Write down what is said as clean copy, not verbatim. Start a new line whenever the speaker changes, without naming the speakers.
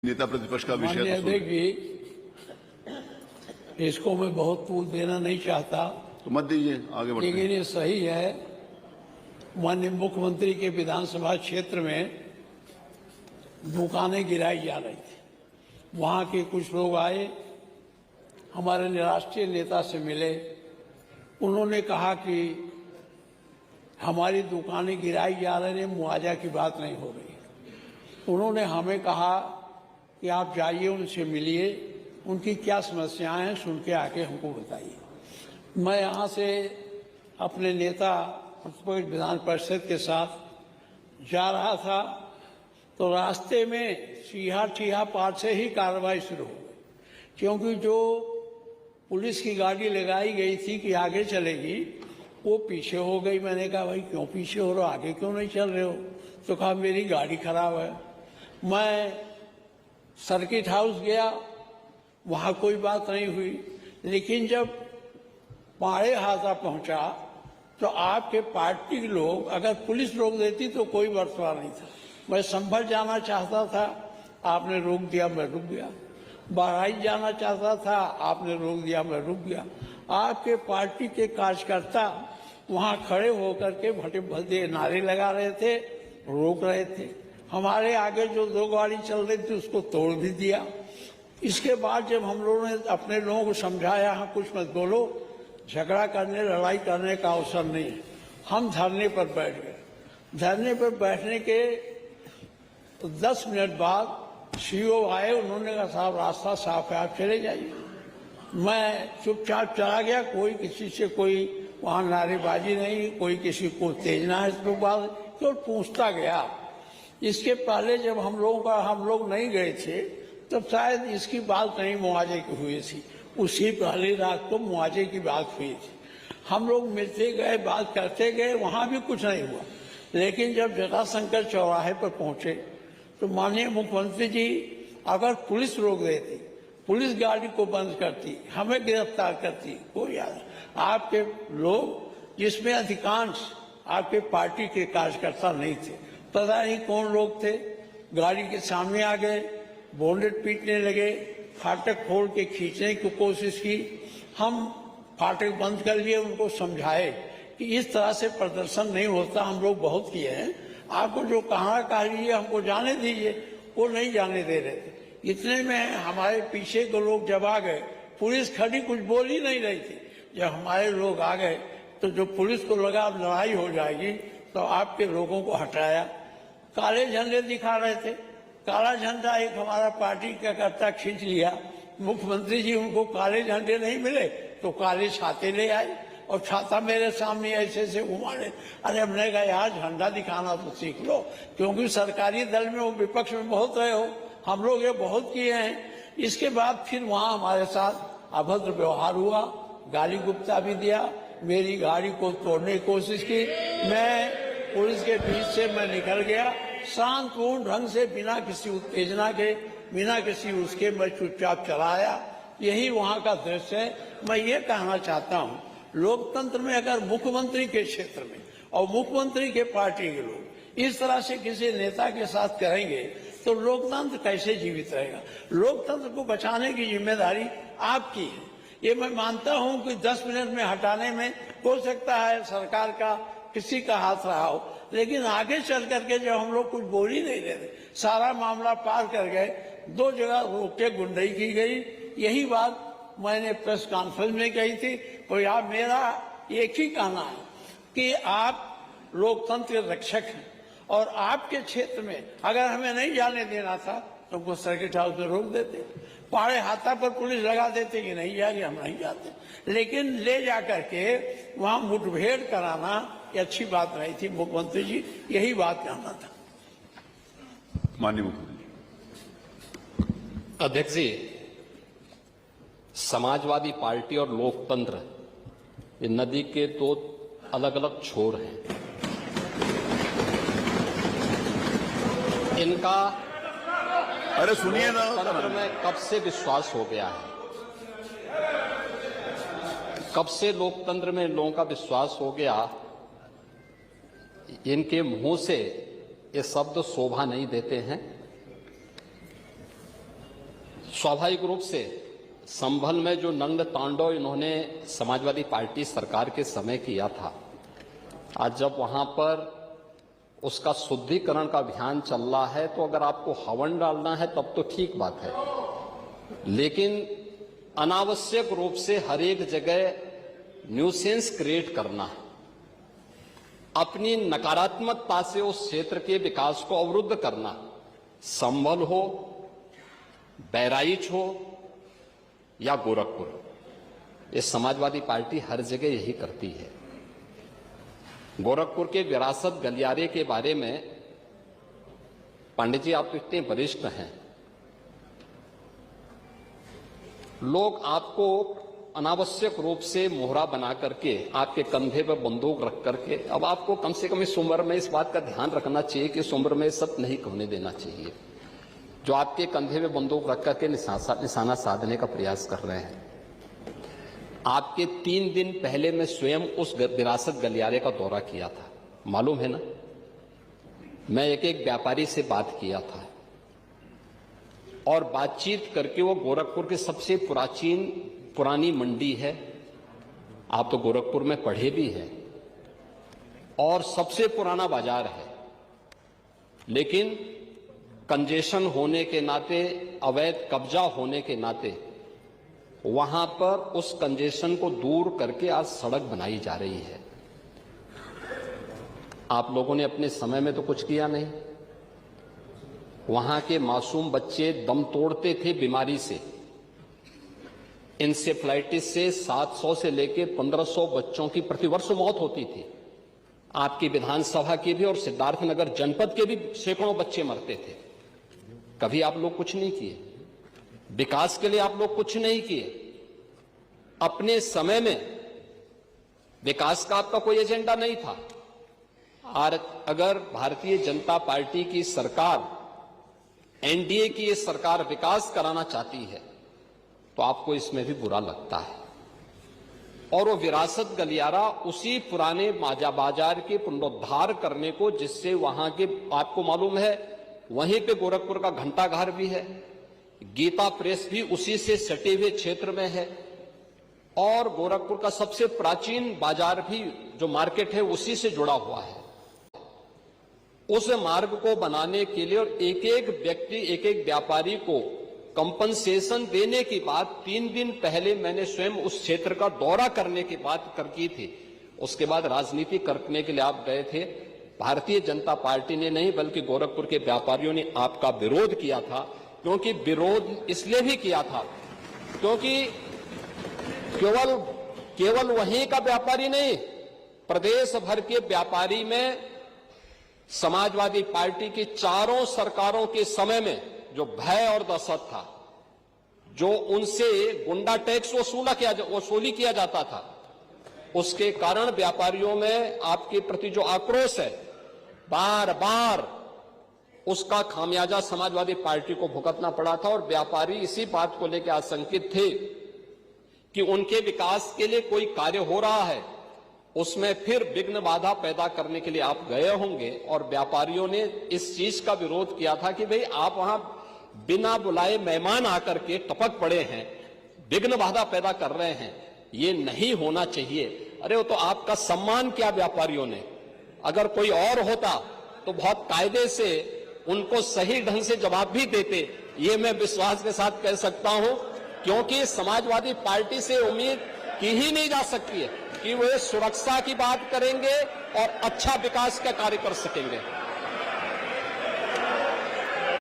नेता प्रतिपक्ष का विषय
माननीय अध्यक्ष जी, इसको मैं बहुत तूल देना नहीं चाहता,
तो मत दीजिए, आगे बढ़ते
लेकिन ये सही है। माननीय मुख्यमंत्री के विधानसभा क्षेत्र में दुकानें गिराई जा रही थी। वहाँ के कुछ लोग आए, हमारे राष्ट्रीय नेता से मिले। उन्होंने कहा कि हमारी दुकानें गिराई जा रही हैं, मुआवजा की बात नहीं हो रही। उन्होंने हमें कहा कि आप जाइए, उनसे मिलिए, उनकी क्या समस्याएं हैं सुन के आके हमको बताइए। मैं यहाँ से अपने नेता प्रतिपक्ष विधान परिषद के साथ जा रहा था, तो रास्ते में सीहा पार से ही कार्रवाई शुरू हो गई, क्योंकि जो पुलिस की गाड़ी लगाई गई थी कि आगे चलेगी, वो पीछे हो गई। मैंने कहा भाई क्यों पीछे हो रहे हो, आगे क्यों नहीं चल रहे हो? तो कहा मेरी गाड़ी खराब है। मैं सर्किट हाउस गया, वहाँ कोई बात नहीं हुई, लेकिन जब पाड़े हाथा पहुँचा तो आपके पार्टी के लोग, अगर पुलिस रोक देती तो कोई बर्ताव नहीं था। मैं संभल जाना चाहता था, आपने रोक दिया, मैं रुक गया। बहराइच जाना चाहता था, आपने रोक दिया, मैं रुक गया। आपके पार्टी के कार्यकर्ता वहाँ खड़े होकर के भटे भदे नारे लगा रहे थे, रोक रहे थे। हमारे आगे जो दो गाड़ी चल रही थी उसको तोड़ भी दिया। इसके बाद जब हम लोगों ने अपने लोगों को समझाया, हाँ कुछ मत बोलो, झगड़ा करने लड़ाई करने का अवसर नहीं है, हम धरने पर बैठ गए। धरने पर बैठने के 10 मिनट बाद सीओ आए, उन्होंने कहा साहब रास्ता साफ है, आप चले जाइए। मैं चुपचाप चला गया, कोई किसी से कोई वहाँ नारेबाजी नहीं, कोई किसी को तेजना इस पर बात, तो पूछता गया। इसके पहले जब हम लोग नहीं गए थे, तब शायद इसकी बात नहीं मुआवजे की हुई थी। उसी पहली रात को मुआवजे की बात हुई थी। हम लोग मिलते गए, बात करते गए, वहाँ भी कुछ नहीं हुआ। लेकिन जब जटाशंकर चौराहे पर पहुंचे तो माननीय मुख्यमंत्री जी, अगर पुलिस रोक देती, पुलिस गाड़ी को बंद करती, हमें गिरफ्तार करती, कोई याद। आपके लोग, जिसमें अधिकांश आपके पार्टी के कार्यकर्ता नहीं थे, पता नहीं कौन लोग थे, गाड़ी के सामने आ गए, बोनेट पीटने लगे, फाटक खोल के खींचने की कोशिश की। हम फाटक बंद कर लिए, उनको समझाए कि इस तरह से प्रदर्शन नहीं होता, हम लोग बहुत किए हैं, आपको जो कहा लीजिए, हमको जाने दीजिए। वो नहीं जाने दे रहे थे। इतने में हमारे पीछे के लोग जब आ गए, पुलिस खड़ी कुछ बोल ही नहीं रही थी। जब हमारे लोग आ गए तो जो पुलिस को लगा अब लड़ाई हो जाएगी, तो आपके लोगों को हटाया। काले झंडे दिखा रहे थे, काला झंडा एक हमारा पार्टी का कर्ता खींच लिया। मुख्यमंत्री जी उनको काले झंडे नहीं मिले तो काले छाते ले आए, और छाता मेरे सामने ऐसे ऐसे घुमाने। अरे हमने कहा यार झंडा दिखाना तो सीख लो, क्योंकि सरकारी दल में वो विपक्ष में बहुत रहे हो, हम लोग ये बहुत किए हैं। इसके बाद फिर वहाँ हमारे साथ अभद्र व्यवहार हुआ, गाली गुप्ता भी दिया, मेरी गाड़ी को तोड़ने की कोशिश की। मैं पुलिस के बीच से मैं निकल गया, शांतपूर्ण ढंग से, बिना किसी उत्तेजना के, बिना किसी उसके, मैं चुपचाप चला आया। यही वहाँ का दृश्य है। मैं ये कहना चाहता हूँ, लोकतंत्र में अगर मुख्यमंत्री के क्षेत्र में और मुख्यमंत्री के पार्टी के लोग इस तरह से किसी नेता के साथ करेंगे तो लोकतंत्र कैसे जीवित रहेगा? लोकतंत्र को बचाने की जिम्मेदारी आपकी है। ये मैं मानता हूं कि 10 मिनट में हटाने में हो सकता है सरकार का किसी का हाथ रहा हो, लेकिन आगे चल करके जब हम लोग कुछ बोल ही नहीं रहे, सारा मामला पार कर गए, 2 जगह रोक के गुंडई की गई। यही बात मैंने प्रेस कॉन्फ्रेंस में कही थी। और यहाँ मेरा एक ही कहना है कि आप लोकतंत्र के रक्षक हैं, और आपके क्षेत्र में अगर हमें नहीं जाने देना था तो हमको सर्किट हाउस में रोक देते, पाड़े हाथा पर पुलिस लगा देते कि नहीं जाएगी, हम नहीं जाते। लेकिन ले जा करके वहाँ मुठभेड़ कराना ये अच्छी बात नहीं थी। मुख्यमंत्री जी, यही बात कहना था।
माननीय मुख्यमंत्री।
अध्यक्ष जी, समाजवादी पार्टी और लोकतंत्र ये नदी के 2 अलग अलग छोर हैं। इनका
अरे सुनिए ना,
लोकतंत्र में कब से विश्वास हो गया है, कब से लोकतंत्र में लोगों का विश्वास हो गया, इनके मुंह से ये शब्द शोभा नहीं देते हैं। स्वाभाविक रूप से संभल में जो नंग तांडव इन्होंने समाजवादी पार्टी सरकार के समय किया था, आज जब वहां पर उसका शुद्धिकरण का अभियान चल रहा है, तो अगर आपको हवन डालना है तब तो ठीक बात है, लेकिन अनावश्यक रूप से हर एक जगह न्यूसेंस क्रिएट करना, अपनी नकारात्मकता से उस क्षेत्र के विकास को अवरुद्ध करना, संभल हो, बहराइच हो या गोरखपुर, ये समाजवादी पार्टी हर जगह यही करती है। गोरखपुर के विरासत गलियारे के बारे में पांडे जी, आप तो इतने वरिष्ठ हैं, लोग आपको अनावश्यक रूप से मोहरा बना करके आपके कंधे पर बंदूक रख करके, अब आपको कम से कम इस उम्र में इस बात का ध्यान रखना चाहिए कि इस उम्र में सब नहीं होने देना चाहिए, जो आपके कंधे पे बंदूक रख करके निशाना साधने का प्रयास कर रहे हैं। आपके 3 दिन पहले मैं स्वयं उस विरासत गलियारे का दौरा किया था, मालूम है ना। मैं एक एक व्यापारी से बात किया था और बातचीत करके, वो गोरखपुर की सबसे पुरानी मंडी है, आप तो गोरखपुर में पढ़े भी हैं, और सबसे पुराना बाजार है, लेकिन कंजेशन होने के नाते, अवैध कब्जा होने के नाते वहां पर उस कंजेशन को दूर करके आज सड़क बनाई जा रही है। आप लोगों ने अपने समय में तो कुछ किया नहीं। वहां के मासूम बच्चे दम तोड़ते थे बीमारी से, इंसेफ्लाइटिस से 700 से लेकर 1500 बच्चों की प्रतिवर्ष मौत होती थी। आपकी विधानसभा के भी और सिद्धार्थनगर जनपद के भी सैकड़ों बच्चे मरते थे। कभी आप लोग कुछ नहीं किए, विकास के लिए आप लोग कुछ नहीं किए। अपने समय में विकास का आपका कोई एजेंडा नहीं था। और अगर भारतीय जनता पार्टी की सरकार, एनडीए की ये सरकार विकास कराना चाहती है, तो आपको इसमें भी बुरा लगता है। और वो विरासत गलियारा उसी पुराने बाजार के पुनरुद्धार करने को, जिससे वहां के, आपको मालूम है, वहीं पे गोरखपुर का घंटाघर भी है, गीता प्रेस भी उसी से सटे हुए क्षेत्र में है, और गोरखपुर का सबसे प्राचीन बाजार भी, जो मार्केट है, उसी से जुड़ा हुआ है। उस मार्ग को बनाने के लिए और एक एक व्यक्ति, एक एक व्यापारी को कंपनसेशन देने की बात 3 दिन पहले मैंने स्वयं उस क्षेत्र का दौरा करने की बात की थी। उसके बाद राजनीति करने के लिए आप गए थे। भारतीय जनता पार्टी ने नहीं, बल्कि गोरखपुर के व्यापारियों ने आपका विरोध किया था। क्योंकि विरोध इसलिए भी किया था क्योंकि केवल वहीं का व्यापारी नहीं, प्रदेश भर के व्यापारी में समाजवादी पार्टी की चारों सरकारों के समय में जो भय और दहशत था, जो उनसे गुंडा टैक्स वसूली किया जाता था, उसके कारण व्यापारियों में आपके प्रति जो आक्रोश है, बार बार उसका खामियाजा समाजवादी पार्टी को भुगतना पड़ा था। और व्यापारी इसी बात को लेकर आशंकित थे कि उनके विकास के लिए कोई कार्य हो रहा है, उसमें फिर विघ्न बाधा पैदा करने के लिए आप गए होंगे। और व्यापारियों ने इस चीज का विरोध किया था कि भाई आप वहां बिना बुलाए मेहमान आकर के टपक पड़े हैं, विघ्न बाधा पैदा कर रहे हैं, ये नहीं होना चाहिए। अरे वो तो आपका सम्मान किया व्यापारियों ने। अगर कोई और होता तो बहुत कायदे से उनको सही ढंग से जवाब भी देते, ये मैं विश्वास के साथ कह सकता हूं, क्योंकि समाजवादी पार्टी से उम्मीद की ही नहीं जा सकती है कि वे सुरक्षा की बात करेंगे और अच्छा विकास का कार्य कर सकेंगे।